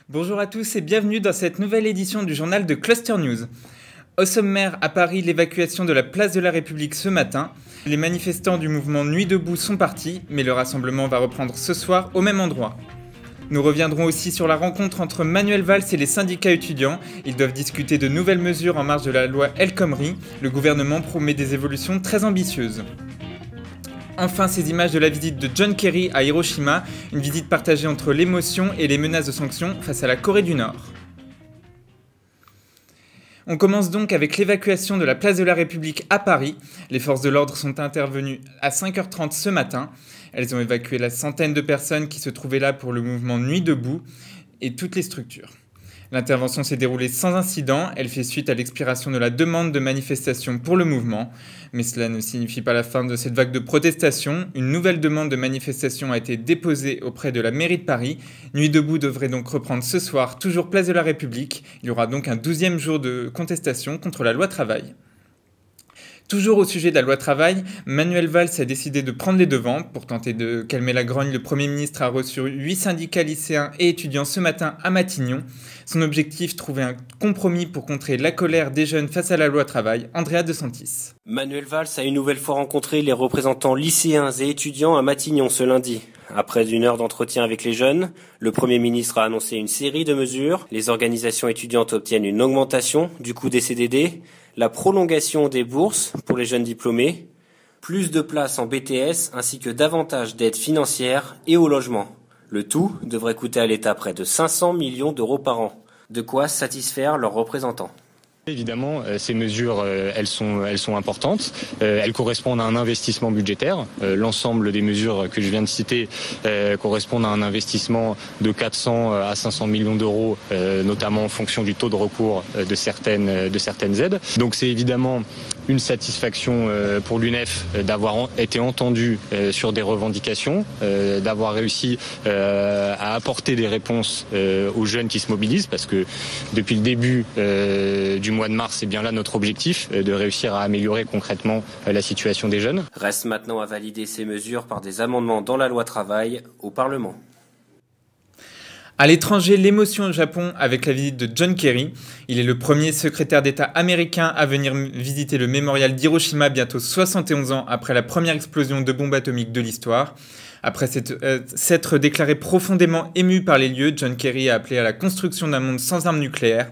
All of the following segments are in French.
Bonjour à tous et bienvenue dans cette nouvelle édition du journal de Cluster News. Au sommaire, à Paris, l'évacuation de la place de la République ce matin. Les manifestants du mouvement Nuit debout sont partis, mais le rassemblement va reprendre ce soir au même endroit. Nous reviendrons aussi sur la rencontre entre Manuel Valls et les syndicats étudiants. Ils doivent discuter de nouvelles mesures en marge de la loi El Khomri. Le gouvernement promet des évolutions très ambitieuses. Enfin, ces images de la visite de John Kerry à Hiroshima, une visite partagée entre l'émotion et les menaces de sanctions face à la Corée du Nord. On commence donc avec l'évacuation de la place de la République à Paris. Les forces de l'ordre sont intervenues à 5h30 ce matin. Elles ont évacué la centaine de personnes qui se trouvaient là pour le mouvement Nuit debout et toutes les structures. L'intervention s'est déroulée sans incident, elle fait suite à l'expiration de la demande de manifestation pour le mouvement. Mais cela ne signifie pas la fin de cette vague de protestation. Une nouvelle demande de manifestation a été déposée auprès de la mairie de Paris. Nuit debout devrait donc reprendre ce soir, toujours place de la République. Il y aura donc un 12e jour de contestation contre la loi travail. Toujours au sujet de la loi travail, Manuel Valls a décidé de prendre les devants. Pour tenter de calmer la grogne, le Premier ministre a reçu 8 syndicats lycéens et étudiants ce matin à Matignon. Son objectif, trouver un compromis pour contrer la colère des jeunes face à la loi travail. Andrea De Santis. Manuel Valls a une nouvelle fois rencontré les représentants lycéens et étudiants à Matignon ce lundi. Après une heure d'entretien avec les jeunes, le Premier ministre a annoncé une série de mesures. Les organisations étudiantes obtiennent une augmentation du coût des CDD, la prolongation des bourses pour les jeunes diplômés, plus de places en BTS ainsi que davantage d'aides financières et au logement. Le tout devrait coûter à l'État près de 500 millions d'euros par an, de quoi satisfaire leurs représentants. Évidemment, ces mesures, elles sont importantes. Elles correspondent à un investissement budgétaire. L'ensemble des mesures que je viens de citer correspondent à un investissement de 400 à 500 millions d'euros, notamment en fonction du taux de recours de certaines aides. Donc c'est évidemment une satisfaction pour l'UNEF d'avoir été entendu sur des revendications, d'avoir réussi à apporter des réponses aux jeunes qui se mobilisent, parce que depuis le début du mois de mars, c'est bien là notre objectif, de réussir à améliorer concrètement la situation des jeunes. Reste maintenant à valider ces mesures par des amendements dans la loi travail au Parlement. À l'étranger, l'émotion au Japon avec la visite de John Kerry. Il est le premier secrétaire d'État américain à venir visiter le mémorial d'Hiroshima bientôt 71 ans après la première explosion de bombe atomique de l'histoire. Après s'être déclaré profondément ému par les lieux, John Kerry a appelé à la construction d'un monde sans armes nucléaires.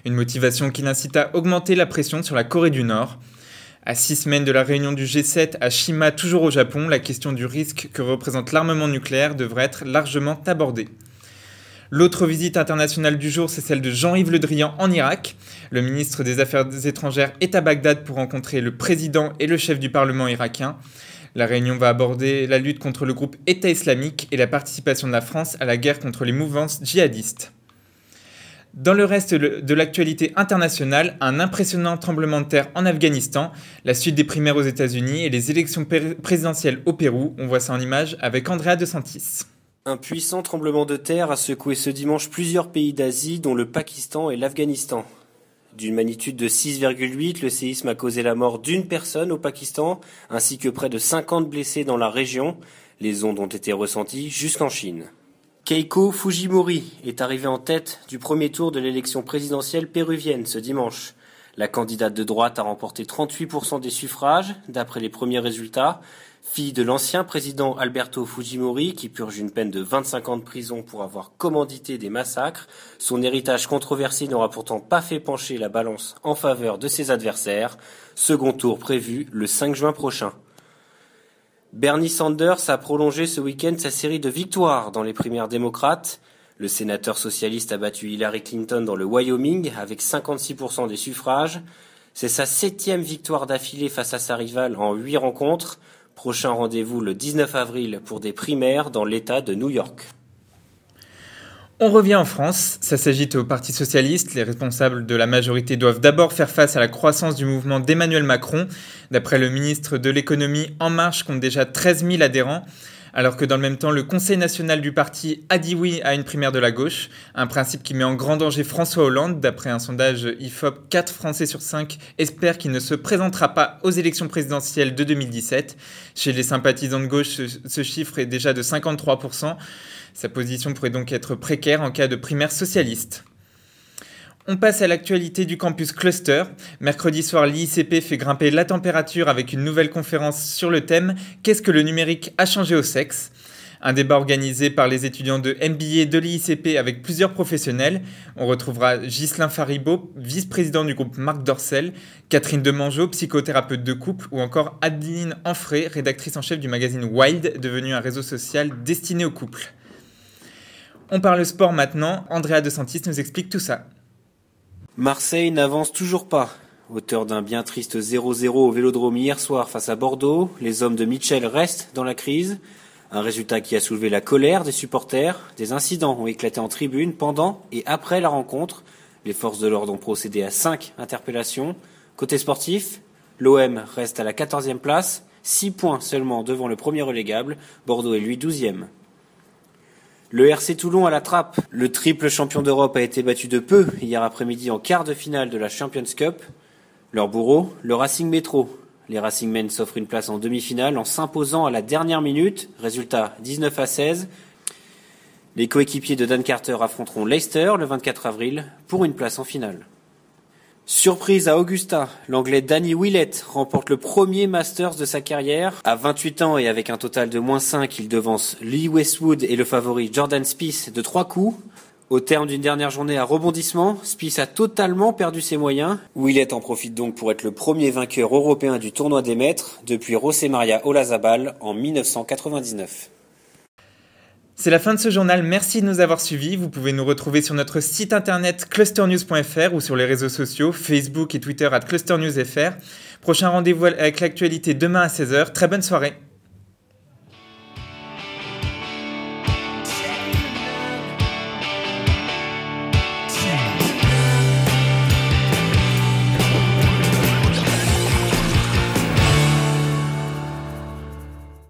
Une motivation qui l'incite à augmenter la pression sur la Corée du Nord. À 6 semaines de la réunion du G7 à Shima, toujours au Japon, la question du risque que représente l'armement nucléaire devrait être largement abordée. L'autre visite internationale du jour, c'est celle de Jean-Yves Le Drian en Irak. Le ministre des Affaires étrangères est à Bagdad pour rencontrer le président et le chef du Parlement irakien. La réunion va aborder la lutte contre le groupe État islamique et la participation de la France à la guerre contre les mouvances djihadistes. Dans le reste de l'actualité internationale, un impressionnant tremblement de terre en Afghanistan, la suite des primaires aux États-Unis et les élections présidentielles au Pérou. On voit ça en images avec Andrea De Santis. Un puissant tremblement de terre a secoué ce dimanche plusieurs pays d'Asie, dont le Pakistan et l'Afghanistan. D'une magnitude de 6,8, le séisme a causé la mort d'une personne au Pakistan, ainsi que près de 50 blessés dans la région. Les ondes ont été ressenties jusqu'en Chine. Keiko Fujimori est arrivée en tête du premier tour de l'élection présidentielle péruvienne ce dimanche. La candidate de droite a remporté 38% des suffrages, d'après les premiers résultats. Fille de l'ancien président Alberto Fujimori, qui purge une peine de 25 ans de prison pour avoir commandité des massacres, son héritage controversé n'aura pourtant pas fait pencher la balance en faveur de ses adversaires. Second tour prévu le 5 juin prochain. Bernie Sanders a prolongé ce week-end sa série de victoires dans les primaires démocrates. Le sénateur socialiste a battu Hillary Clinton dans le Wyoming avec 56% des suffrages. C'est sa 7e victoire d'affilée face à sa rivale en 8 rencontres. Prochain rendez-vous le 19 avril pour des primaires dans l'État de New York. On revient en France, ça s'agite au Parti socialiste. Les responsables de la majorité doivent d'abord faire face à la croissance du mouvement d'Emmanuel Macron. D'après le ministre de l'économie, En Marche compte déjà 13 000 adhérents. Alors que dans le même temps, le Conseil national du parti a dit oui à une primaire de la gauche, un principe qui met en grand danger François Hollande. D'après un sondage IFOP, 4 Français sur 5 espèrent qu'il ne se présentera pas aux élections présidentielles de 2017. Chez les sympathisants de gauche, ce chiffre est déjà de 53%. Sa position pourrait donc être précaire en cas de primaire socialiste. On passe à l'actualité du campus Cluster. Mercredi soir, l'IICP fait grimper la température avec une nouvelle conférence sur le thème « Qu'est-ce que le numérique a changé au sexe ?» Un débat organisé par les étudiants de MBA de l'IICP avec plusieurs professionnels. On retrouvera Ghislain Faribault, vice-président du groupe Marc Dorcel, Catherine Demangeau, psychothérapeute de couple, ou encore Adeline Anfray, rédactrice en chef du magazine Wild, devenu un réseau social destiné aux couples. On parle sport maintenant. Andrea De Santis nous explique tout ça. Marseille n'avance toujours pas. Auteur d'un bien triste 0-0 au Vélodrome hier soir face à Bordeaux, les hommes de Mitchell restent dans la crise. Un résultat qui a soulevé la colère des supporters. Des incidents ont éclaté en tribune pendant et après la rencontre. Les forces de l'ordre ont procédé à 5 interpellations. Côté sportif, l'OM reste à la 14e place, 6 points seulement devant le premier relégable. Bordeaux est lui 12e. Le RC Toulon à la trappe. Le triple champion d'Europe a été battu de peu hier après-midi en quart de finale de la Champions Cup. Leur bourreau, le Racing Métro. Les Racingmen s'offrent une place en demi-finale en s'imposant à la dernière minute. Résultat 19-16. Les coéquipiers de Dan Carter affronteront Leicester le 24 avril pour une place en finale. Surprise à Augusta, l'anglais Danny Willett remporte le premier Masters de sa carrière. À 28 ans et avec un total de -5, il devance Lee Westwood et le favori Jordan Spieth de 3 coups. Au terme d'une dernière journée à rebondissement, Spieth a totalement perdu ses moyens. Willett en profite donc pour être le premier vainqueur européen du tournoi des maîtres depuis José María Olazabal en 1999. C'est la fin de ce journal, merci de nous avoir suivis. Vous pouvez nous retrouver sur notre site internet clusternews.fr ou sur les réseaux sociaux Facebook et Twitter @clusternewsfr. Prochain rendez-vous avec l'actualité demain à 16h. Très bonne soirée.